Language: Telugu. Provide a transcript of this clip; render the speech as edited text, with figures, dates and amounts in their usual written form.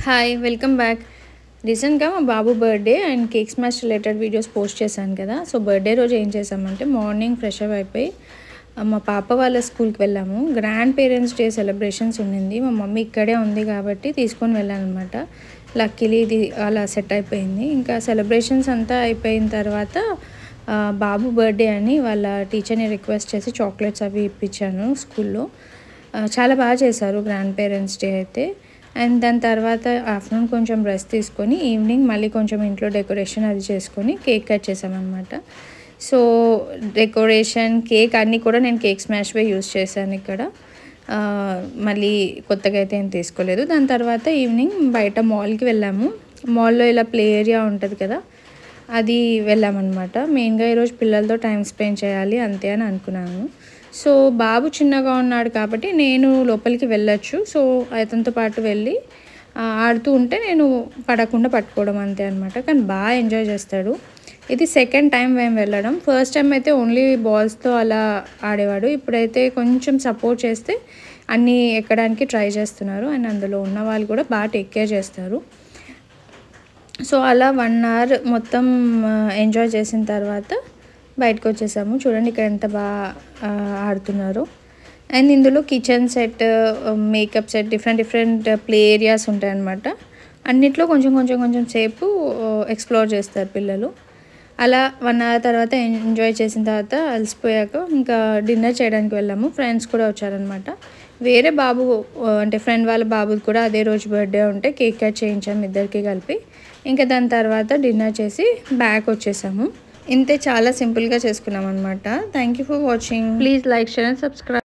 Hi welcome back. రీసెంట్గా మా బాబు birthday and cake smash related videos post చేశాను కదా. సో బర్త్డే రోజు ఏం చేసామంటే మార్నింగ్ ఫ్రెష్ అప్ అయిపోయి మా పాప వాళ్ళ స్కూల్కి వెళ్ళాము. గ్రాండ్ పేరెంట్స్ డే సెలబ్రేషన్స్ ఉండింది. మా మమ్మీ ఇక్కడే ఉంది కాబట్టి తీసుకొని వెళ్ళాను అనమాట. లక్కీలీ ఇది అలా సెట్ అయిపోయింది. ఇంకా సెలబ్రేషన్స్ అంతా అయిపోయిన తర్వాత బాబు బర్త్డే అని వాళ్ళ టీచర్ని రిక్వెస్ట్ చేసి చాక్లెట్స్ అవి ఇప్పించాను స్కూల్లో. చాలా బాగా చేశారు గ్రాండ్ పేరెంట్స్ డే అయితే. అండ్ దాని తర్వాత ఆఫ్టర్నూన్ కొంచెం రెస్ట్ తీసుకొని ఈవినింగ్ మళ్ళీ కొంచెం ఇంట్లో డెకరేషన్ అది చేసుకొని కేక్ కట్ చేసామన్నమాట. సో డెకరేషన్ కేక్ అన్నీ కూడా నేను కేక్ స్మాష్వే యూస్ చేశాను ఇక్కడ. మళ్ళీ కొత్తగా అయితే ఏం తీసుకోలేదు. దాని తర్వాత ఈవినింగ్ బయట మాల్కి వెళ్ళాము. మాల్లో ఇలా ప్లే ఏరియా ఉంటుంది కదా, అది వెళ్ళామన్నమాట. మెయిన్గా ఈరోజు పిల్లలతో టైం స్పెండ్ చేయాలి అంతే అని అనుకున్నాను. సో బాబు చిన్నగా ఉన్నాడు కాబట్టి నేను లోపలికి వెళ్ళొచ్చు. సో అతనితో పాటు వెళ్ళి ఆడుతూ ఉంటే నేను పడకుండా పట్టుకోవడం అంతే అనమాట. కానీ బాగా ఎంజాయ్ చేస్తాడు. ఇది సెకండ్ టైం మేము వెళ్ళడం. ఫస్ట్ టైం అయితే ఓన్లీ బాల్స్తో అలా ఆడేవాడు. ఇప్పుడైతే కొంచెం సపోర్ట్ చేస్తే అన్నీ ఎక్కడానికి ట్రై చేస్తున్నారు. అండ్ అందులో ఉన్న వాళ్ళు కూడా బాగా టేక్ కేర్ చేస్తారు. సో అలా 1 hour మొత్తం ఎంజాయ్ చేసిన తర్వాత బయటకు వచ్చేసాము. చూడండి ఇక్కడ ఎంత బాగా ఆడుతున్నారు. అండ్ ఇందులో kitchen set, makeup set, different play areas ఉంటాయన్నమాట. అన్నిట్లో కొంచెం సేపు ఎక్స్ప్లోర్ చేస్తారు పిల్లలు. అలా 1 hour తర్వాత ఎంజాయ్ చేసిన తర్వాత అలసిపోయాక ఇంకా డిన్నర్ చేయడానికి వెళ్ళాము. ఫ్రెండ్స్ కూడా వచ్చారనమాట. వేరే బాబు అంటే ఫ్రెండ్ వాళ్ళ బాబుది కూడా అదే రోజు బర్త్డే ఉంటే కేక్ కట్ చేయించాము ఇద్దరికి కలిపి. ఇంకా దాని తర్వాత డిన్నర్ చేసి బ్యాక్ వచ్చేసాము. ఇంతే, చాలా సింపుల్గా చేసుకున్నాం అనమాట. Thank you for watching. Please like, share and subscribe.